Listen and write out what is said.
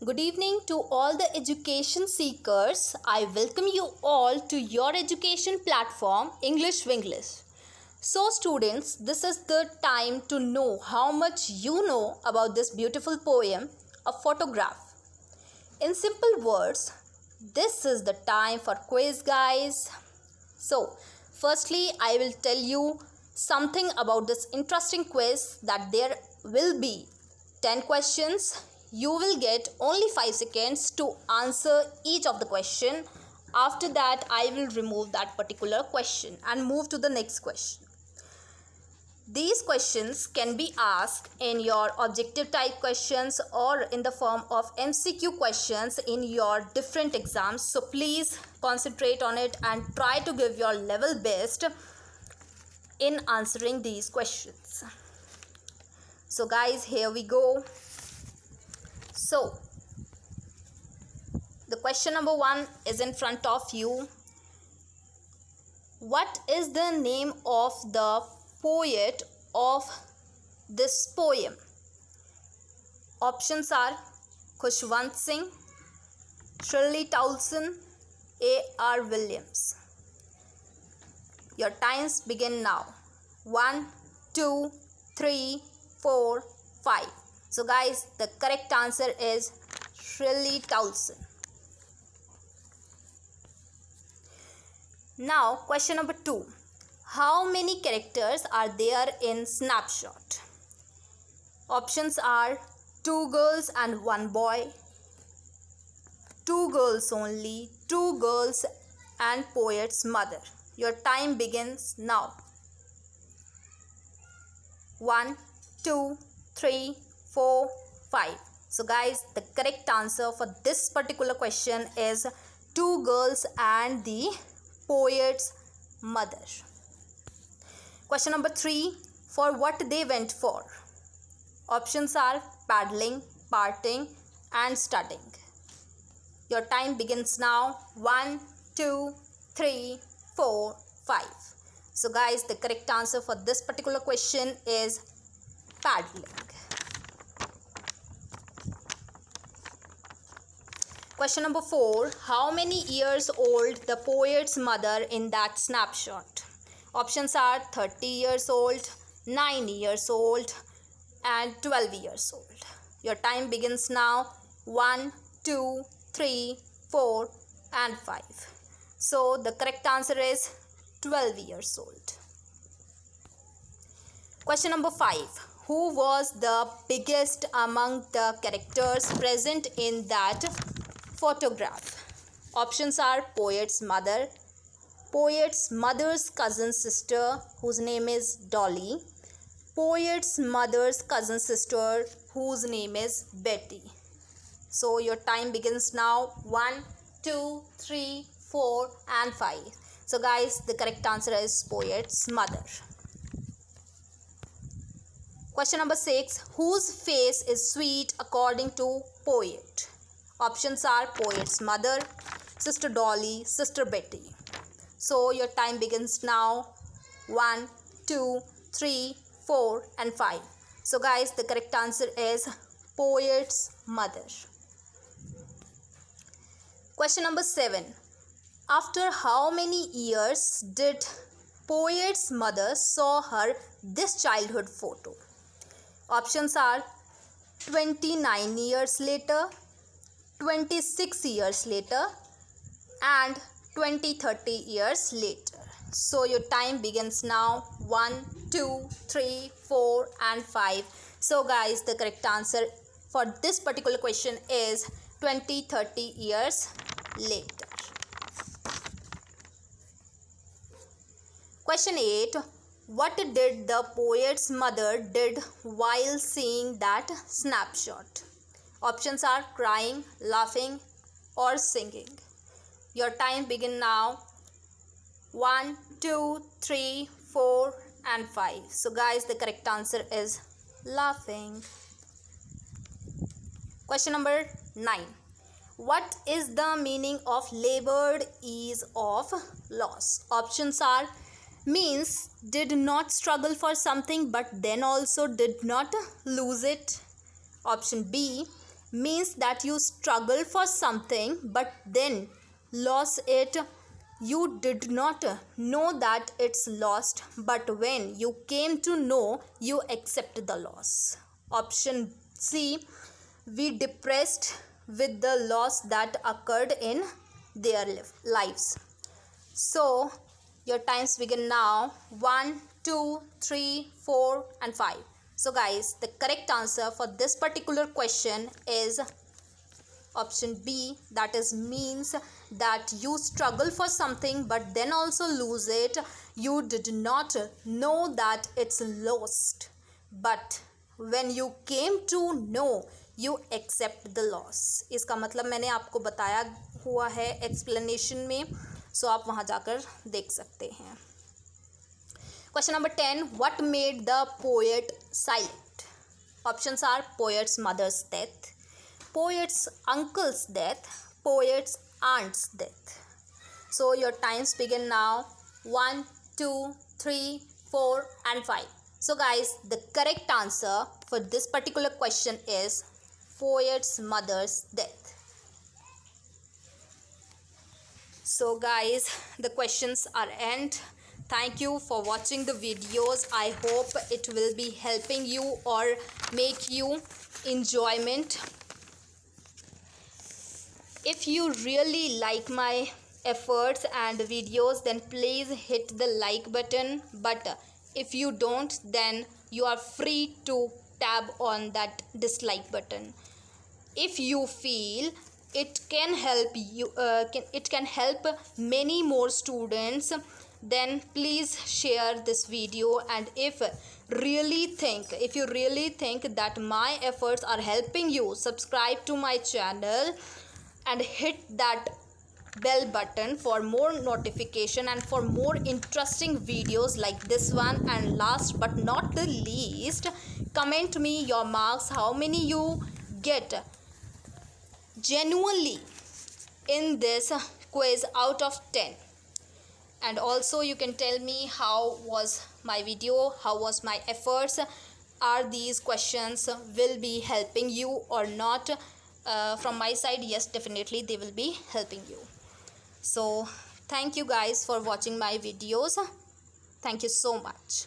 Good evening to all the education seekers. I welcome you all to your education platform English Winglish. So students, this is the time to know how much you know about this beautiful poem, A Photograph. In simple words, this is the time for quiz, guys. So, firstly, I will tell you something about this interesting quiz that there will be 10 questions. You will get only 5 seconds to answer each of the question. After that, I will remove that particular question and move to the next question. These questions can be asked in your objective type questions or in the form of MCQ questions in your different exams. So please concentrate on it and try to give your level best in answering these questions. So guys, here we go. So the question number 1 is in front of you. What is the name of the poet of this poem? Options are Khushwant Singh, Shirley Towson, A.R. Williams. Your times begin now. 1, 2, 3, 4, 5. So guys, the correct answer is Shirley Towson. Now, question number 2. How many characters are there in Snapshot? Options are 2 girls and 1 boy, 2 girls only, 2 girls and poet's mother. Your time begins now. 1, 2, 3, 4, 5. So guys, the correct answer for this particular question is 2 girls and the poet's mother. Question number 3. For what they went for? Options are paddling, partying and studying. Your time begins now. 1, 2, 3, 4, 5. So guys, the correct answer for this particular question is paddling. Question number 4. How many years old the poet's mother in that snapshot? Options are 30 years old, 9 years old and 12 years old. Your time begins now. 1, 2, 3, 4 and 5. So the correct answer is 12 years old. Question number 5. Who was the biggest among the characters present in that photograph? Options are poet's mother, poet's mother's cousin sister whose name is Dolly, poet's mother's cousin sister whose name is Betty. So your time begins now. 1, 2, 3, 4 and 5. So guys, the correct answer is poet's mother. Question number 6. Whose face is sweet according to poet? Options are poet's mother, sister Dolly, sister Betty. So your time begins now. 1, 2, 3, 4 and 5. So guys, the correct answer is poet's mother. Question number 7. After how many years did poet's mother saw her this childhood photo? Options are 29 years later, 26 years later and 20-30 years later. So your time begins now. 1, 2, 3, 4 and 5. So guys, the correct answer for this particular question is 20-30 years later. Question 8. What did the poet's mother did while seeing that snapshot? Options are crying, laughing or singing. Your time begin now. 1, 2, 3, 4 and 5. So guys, the correct answer is laughing. Question number 9. What is the meaning of labored ease of loss? Options are means did not struggle for something but then also did not lose it. Option B, means that you struggle for something but then lost it. You did not know that it's lost, but when you came to know, you accept the loss. Option C, we depressed with the loss that occurred in their lives. So your times begin now. 1, 2, 3, 4 and 5. So guys, the correct answer for this particular question is option B, that is means that you struggle for something but then also lose it. You did not know that it's lost, but when you came to know, you accept the loss. इसका मतलब मैंने आपको बताया हुआ है explanation में, सो आप वहाँ जाकर देख सकते हैं. Question number 10. What made the poet silent? Options are poet's mother's death, poet's uncle's death, poet's aunt's death. So your times begin now. 1, 2, 3, 4 and 5. So guys, the correct answer for this particular question is poet's mother's death. So guys, the questions are end. Thank you for watching the videos. I hope it will be helping you or make you enjoyment. If you really like my efforts and videos, then please hit the like button. But if you don't, then you are free to tap on that dislike button. If you feel it can help you, it can help many more students, then please share this video. And if you really think that my efforts are helping you, subscribe to my channel and hit that bell button for more notification and for more interesting videos like this one. And last but not the least, comment me your marks, how many you get genuinely in this quiz out of 10. And also you can tell me how was my video, how was my efforts, are these questions will be helping you or not. From my side, yes, definitely they will be helping you. So thank you guys for watching my videos. Thank you so much.